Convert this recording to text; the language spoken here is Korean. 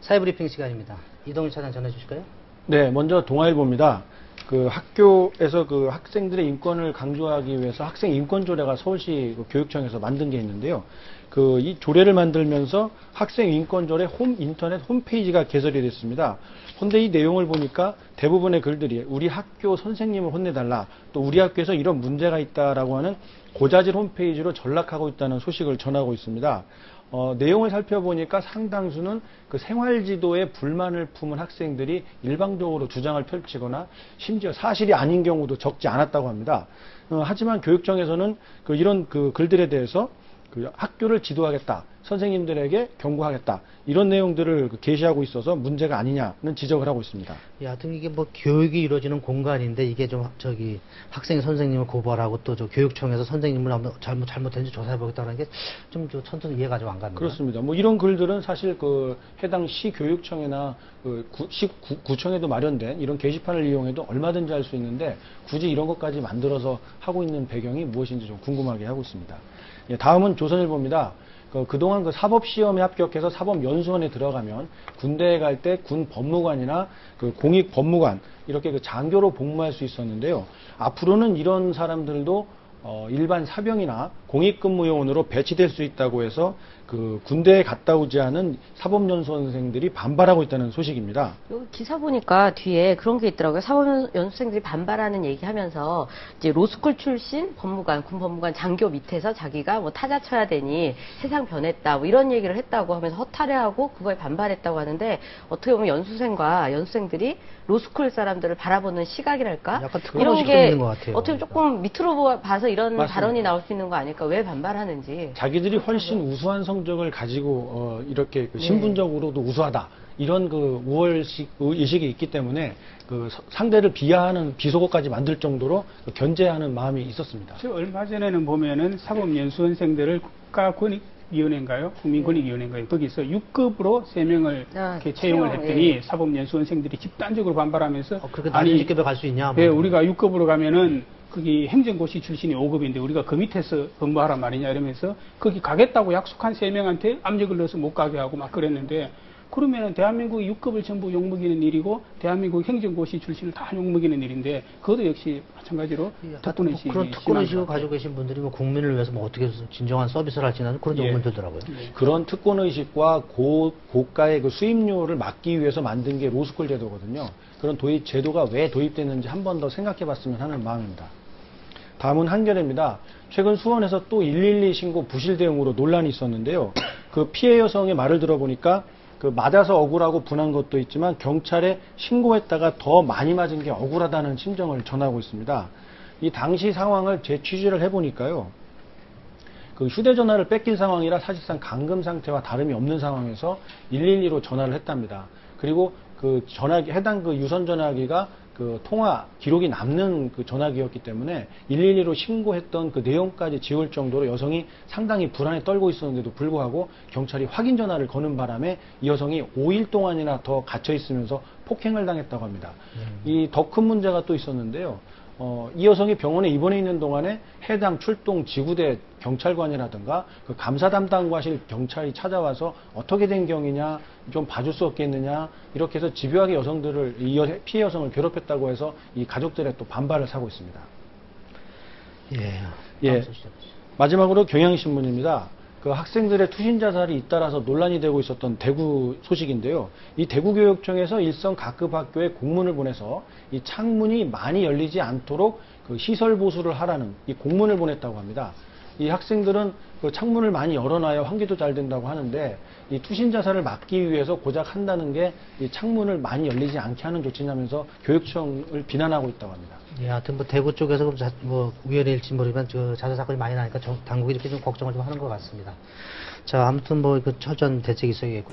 사회브리핑 시간입니다. 이동일 차장 전해 주실까요? 네, 먼저 동아일보입니다. 그 학교에서 그 학생들의 인권을 강조하기 위해서 학생 인권 조례가 서울시 교육청에서 만든 게 있는데요. 그 이 조례를 만들면서 학생 인권 조례 인터넷 홈페이지가 개설이 됐습니다. 그런데 이 내용을 보니까 대부분의 글들이 우리 학교 선생님을 혼내달라, 또 우리 학교에서 이런 문제가 있다라고 하는 고자질 홈페이지로 전락하고 있다는 소식을 전하고 있습니다. 내용을 살펴보니까 상당수는 그 생활지도에 불만을 품은 학생들이 일방적으로 주장을 펼치거나 심지어 사실이 아닌 경우도 적지 않았다고 합니다. 하지만 교육청에서는 이런 글들에 대해서 학교를 지도하겠다, 선생님들에게 경고하겠다, 이런 내용들을 게시하고 있어서 문제가 아니냐는 지적을 하고 있습니다. 하여튼 이게 뭐 교육이 이루어지는 공간인데 이게 좀 학생 선생님을 고발하고 또 교육청에서 선생님을 한번 잘못했는지 조사해보겠다는 게 좀 천천히 이해가 좀 안 갑니다. 그렇습니다. 뭐 이런 글들은 사실 해당 시 교육청이나 구청에도 마련된 이런 게시판을 이용해도 얼마든지 할 수 있는데 굳이 이런 것까지 만들어서 하고 있는 배경이 무엇인지 좀 궁금하게 하고 있습니다. 예, 다음은 조선일보입니다. 그동안 사법시험에 합격해서 사법연수원에 들어가면 군대에 갈 때 군 법무관이나 공익 법무관 이렇게 장교로 복무할 수 있었는데요. 앞으로는 이런 사람들도 일반 사병이나 공익근무요원으로 배치될 수 있다고 해서 군대에 갔다 오지 않은 사법연수원생들이 반발하고 있다는 소식입니다. 여기 기사 보니까 뒤에 그런 게 있더라고요. 사법연수생들이 반발하는 얘기하면서 이제 로스쿨 출신 법무관, 군 법무관 장교 밑에서 자기가 뭐 타자 쳐야 되니 세상 변했다, 뭐 이런 얘기를 했다고 하면서 허탈해하고 그거에 반발했다고 하는데, 어떻게 보면 연수생과 연수생들이 로스쿨 사람들을 바라보는 시각이랄까? 약간 이런 게 있는 것 같아요. 어떻게 조금 밑으로 봐서 이런 맞습니다. 발언이 나올 수 있는 거 아닐까? 왜 반발하는지. 자기들이 훨씬 우수한 성적을 가지고 이렇게 신분적으로도 우수하다, 이런 우월의식이 있기 때문에 상대를 비하하는 비속어까지 만들 정도로 견제하는 마음이 있었습니다. 얼마 전에는 보면은 사법연수원생들을 국가권익위원회인가요? 국민권익위원회인가요? 거기서 6급으로 3명을 이렇게 채용을 했더니 사법연수원생들이 집단적으로 반발하면서 그렇게 낮은 직급에 갈 수 있냐? 네, 우리가 6급으로 가면은 거기 행정고시 출신이 5급인데 우리가 그 밑에서 근무하란 말이냐 이러면서 거기 가겠다고 약속한 3명한테 압력을 넣어서 못 가게 하고 막 그랬는데, 그러면은 대한민국 6급을 전부 욕먹이는 일이고 대한민국 행정고시 출신을 다 욕먹이는 일인데, 그것도 역시 마찬가지로 특권의식이 그런 특권의식을 가지고 계신 분들이 국민을 위해서 어떻게 진정한 서비스를 할지 나는 그런 의문이 들더라고요. 그런 특권의식과 고가의 수임료를 막기 위해서 만든 게 로스쿨 제도거든요. 그런 제도가 왜 도입됐는지 한 번 더 생각해 봤으면 하는 마음입니다. 다음은 한겨레입니다. 최근 수원에서 또 112 신고 부실 대응으로 논란이 있었는데요. 피해 여성의 말을 들어보니까 맞아서 억울하고 분한 것도 있지만 경찰에 신고했다가 더 많이 맞은 게 억울하다는 심정을 전하고 있습니다. 이 당시 상황을 재취재를 해보니까요. 휴대전화를 뺏긴 상황이라 사실상 감금 상태와 다름이 없는 상황에서 112로 전화를 했답니다. 그리고 해당 유선 전화기가 통화 기록이 남는 전화기였기 때문에 112로 신고했던 내용까지 지울 정도로 여성이 상당히 불안에 떨고 있었는데도 불구하고 경찰이 확인 전화를 거는 바람에 이 여성이 5일 동안이나 더 갇혀 있으면서 폭행을 당했다고 합니다. 이 더 큰 문제가 또 있었는데요. 이 여성이 병원에 입원해 있는 동안에 해당 출동 지구대 경찰관이라든가 감사 담당과실 경찰이 찾아와서 어떻게 된 경위냐, 좀 봐줄 수 없겠느냐, 이렇게 해서 집요하게 피해 여성을 괴롭혔다고 해서 이 가족들의 또 반발을 사고 있습니다. 예. 마지막으로 경향신문입니다. 학생들의 투신 자살이 잇따라서 논란이 되고 있었던 대구 소식인데요. 이 대구교육청에서 일선 각급 학교에 공문을 보내서 이 창문이 많이 열리지 않도록 시설 보수를 하라는 이 공문을 보냈다고 합니다. 이 학생들은 창문을 많이 열어놔야 환기도 잘 된다고 하는데, 이 투신 자살을 막기 위해서 고작 한다는 게 이 창문을 많이 열리지 않게 하는 조치냐면서 교육청을 비난하고 있다고 합니다. 하여튼 대구 쪽에서 우연일지 모르지만 자살 사건이 많이 나니까 당국이 이렇게 좀 걱정을 좀 하는 것 같습니다. 자, 아무튼 철저한 대책이 있어야겠고.